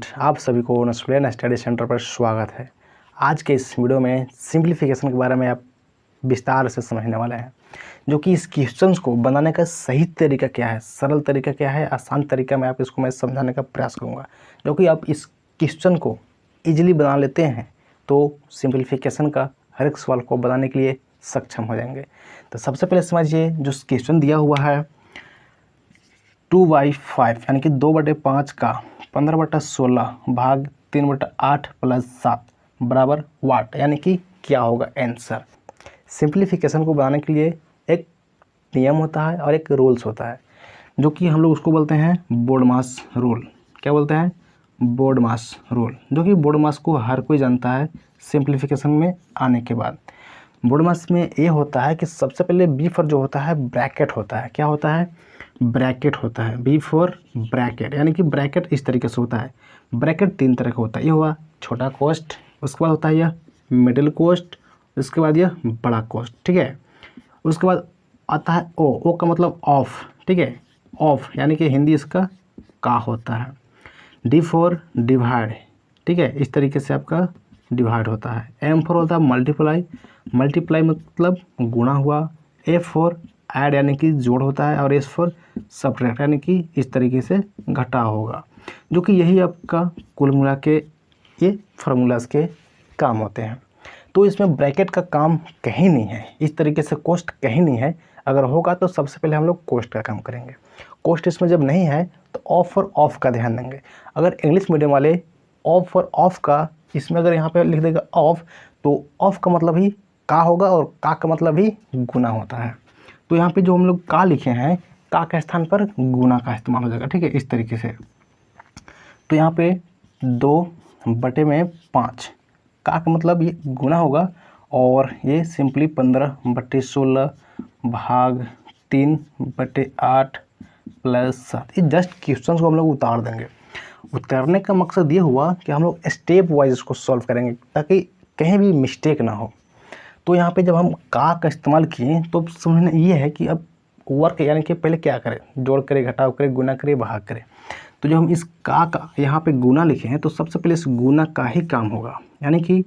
Student, आप सभी को स्टूडेंट स्टडी सेंटर पर स्वागत है। आज के इस वीडियो में सिंप्लीफिकेशन के बारे में आप विस्तार से समझने वाले हैं, जो कि इस क्वेश्चंस को बनाने का सही तरीका क्या है, सरल तरीका क्या है, आसान तरीका में आप इसको मैं समझाने का प्रयास करूँगा। जो कि आप इस क्वेश्चन को ईजिली बना लेते हैं तो सिंप्लीफिकेशन का हर एक सवाल को बनाने के लिए सक्षम हो जाएंगे। तो सबसे पहले समझिए, जो क्वेश्चन दिया हुआ है 2/5 यानी कि 2/5 का 15/16 भाग 3/8 + 7 बराबर वाट, यानी कि क्या होगा आंसर। सिंप्लीफिकेशन को बनाने के लिए एक नियम होता है और एक रूल्स होता है, जो कि हम लोग उसको बोलते हैं बोडमास रूल। क्या बोलते हैं? बोडमास रूल, जो कि बोडमास को हर कोई जानता है सिंप्लीफिकेशन में आने के बाद। बोडमास में ये होता है कि सबसे पहले बी फॉर जो होता है ब्रैकेट होता है। क्या होता है? ब्रैकेट होता है। बी फॉर ब्रैकेट, यानी कि ब्रैकेट इस तरीके से होता है। ब्रैकेट 3 तरह का होता है। ये हुआ छोटा कॉस्ट, उसके बाद होता है यह मिडिल कॉस्ट, उसके बाद यह बड़ा कॉस्ट, ठीक है। उसके बाद आता है ओ का मतलब ऑफ, ठीक है, ऑफ यानी कि हिंदी इसका का होता है। डी फॉर डिवाइड, ठीक है, इस तरीके से आपका डिवाइड होता है। एम फॉर होता है मल्टीप्लाई, मल्टीप्लाई मतलब गुणा हुआ। ए फॉर ऐड यानी कि जोड़ होता है, और एस फॉर सब्ट्रैक्ट यानी कि इस तरीके से घटा होगा। जो कि यही आपका कुल मिला के ये फार्मूलाज के काम होते हैं। तो इसमें ब्रैकेट का काम कहीं नहीं है, इस तरीके से कॉस्ट कहीं नहीं है। अगर होगा तो सबसे पहले हम लोग कॉस्ट का काम करेंगे। कॉस्ट इसमें जब नहीं है तो ऑफ और ऑफ का ध्यान देंगे। अगर इंग्लिश मीडियम वाले ऑफ और ऑफ का, इसमें अगर यहाँ पे लिख देगा ऑफ, तो ऑफ का मतलब ही का होगा और का मतलब ही गुना होता है। तो यहाँ पे जो हम लोग का लिखे हैं, का के स्थान पर गुना का इस्तेमाल हो जाएगा, ठीक है, इस तरीके से। तो यहाँ पे 2/5 का मतलब ये गुना होगा, और ये सिंपली 15/16 भाग 3/8 + 7। ये जस्ट क्वेश्चन को हम लोग उतार देंगे। उतारने का मकसद ये हुआ कि हम लोग स्टेप वाइज इसको सॉल्व करेंगे ताकि कहीं भी मिस्टेक ना हो। तो यहाँ पे जब हम का इस्तेमाल किए तो समझना ये है कि अब वर्क यानी कि पहले क्या करें, जोड़ करें, घटाव करें, गुना करें, भाग करें। तो जब हम इस का यहाँ पे गुना लिखे हैं तो सबसे पहले इस गुना का ही काम होगा, यानी कि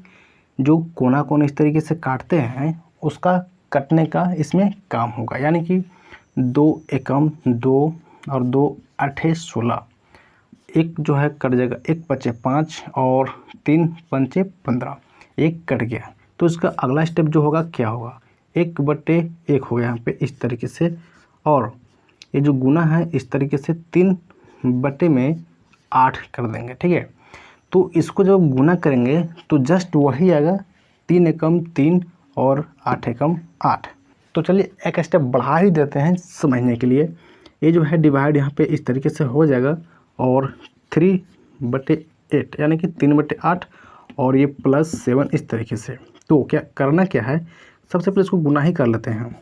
जो कोना कोना इस तरीके से काटते हैं उसका कटने का इसमें काम होगा। यानी कि 2 एकम 2 और 2 8 16, एक जो है कट जाएगा, 1 5 5 और 3 5 15, एक कट गया। तो इसका अगला स्टेप जो होगा क्या होगा, 1/1 हो गया यहाँ पे इस तरीके से, और ये जो गुना है इस तरीके से 3/8 कर देंगे, ठीक है। तो इसको जब गुना करेंगे तो जस्ट वही आएगा, 3 एकम 3 और 8 एकम 8। तो चलिए एक स्टेप बढ़ा ही देते हैं समझने के लिए। ये जो है डिवाइड यहाँ पे इस तरीके से हो जाएगा, और 3/8 यानी कि 3/8 और ये +7 इस तरीके से। तो क्या करना क्या है, सबसे पहले इसको गुना ही कर लेते हैं।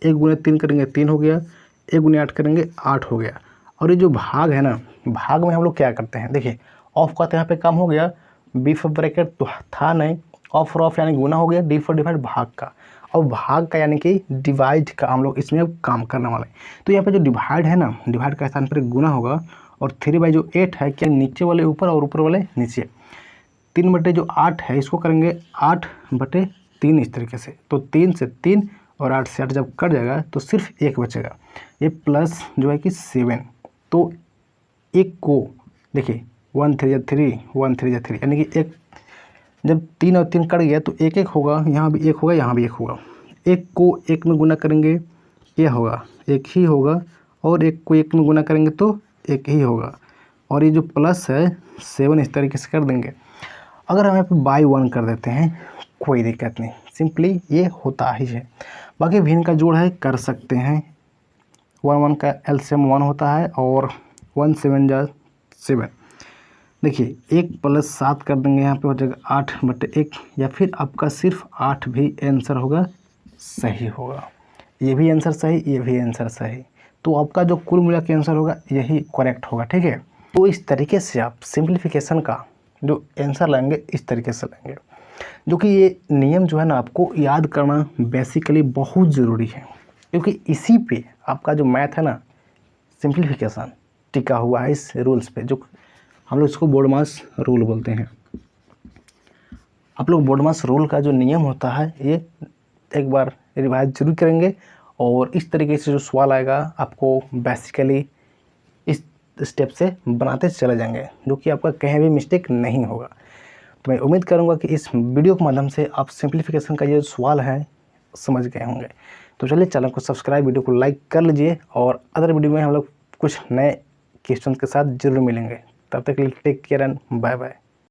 1 × 3 करेंगे 3 हो गया, 1 × 8 करेंगे 8 हो गया। और ये जो भाग है ना, भाग में हम लोग क्या करते हैं, देखिए ऑफ का तो यहाँ पे काम हो गया, बी फॉर ब्रैकेट तो था नहीं, ऑफ और ऑफ यानी गुना हो गया, डी फॉर डिवाइड भाग का, और भाग का यानी कि डिवाइड का हम लोग इसमें काम करने वाले। तो यहाँ पे जो डिवाइड है ना, डिवाइड का स्थान पर गुना होगा, और 3/8 है क्या, नीचे वाले ऊपर और ऊपर वाले नीचे। 3/8 है इसको करेंगे 8/3 इस तरीके से। तो 3 से 3 और 8 से 8 जब कट जाएगा तो सिर्फ 1 बचेगा, ये प्लस जो है कि 7। तो एक को देखिए 1 3 3 1 3 3, यानी कि एक जब 3 और 3 कट गया तो 1 1 होगा, यहाँ भी 1 होगा, यहाँ भी 1 होगा। एक को 1 में गुना करेंगे ये होगा 1 ही होगा, और 1 को 1 में गुना करेंगे तो 1 ही होगा, और ये जो प्लस है 7 इस तरीके से कर देंगे। अगर हम यहाँ पे बाई 1 कर देते हैं कोई दिक्कत नहीं, सिंपली ये होता ही है। बाकी भिन्न का जोड़ है कर सकते हैं, 1 1 का एलसीएम 1 होता है, और 1 7 जा 7। देखिए 1 + 7 कर देंगे, यहाँ पे हो जाएगा 8/1, या फिर आपका सिर्फ 8 भी आंसर होगा, सही होगा। ये भी आंसर सही, ये भी आंसर सही। तो आपका जो कुल मिला के आंसर होगा यही करेक्ट होगा, ठीक है। तो इस तरीके से आप सिंप्लीफिकेशन का जो आंसर लाएंगे इस तरीके से लाएंगे। जो कि ये नियम जो है ना, आपको याद करना बेसिकली बहुत ज़रूरी है, क्योंकि इसी पे आपका जो मैथ है ना, सिंप्लीफिकेशन टिका हुआ है इस रूल्स पे, जो हम लोग इसको बोडमास रूल बोलते हैं। आप लोग बोडमास रूल का जो नियम होता है ये एक बार रिवाइज जरूर करेंगे, और इस तरीके से जो सवाल आएगा आपको बेसिकली इस स्टेप से बनाते चले जाएंगे, जो कि आपका कहीं भी मिस्टेक नहीं होगा। तो मैं उम्मीद करूंगा कि इस वीडियो के माध्यम से आप सिंप्लीफिकेशन का ये सवाल है समझ गए होंगे। तो चलिए चैनल को सब्सक्राइब, वीडियो को लाइक कर लीजिए, और अदर वीडियो में हम लोग कुछ नए क्वेश्चन के साथ जरूर मिलेंगे। तब तक के लिए take care and bye bye.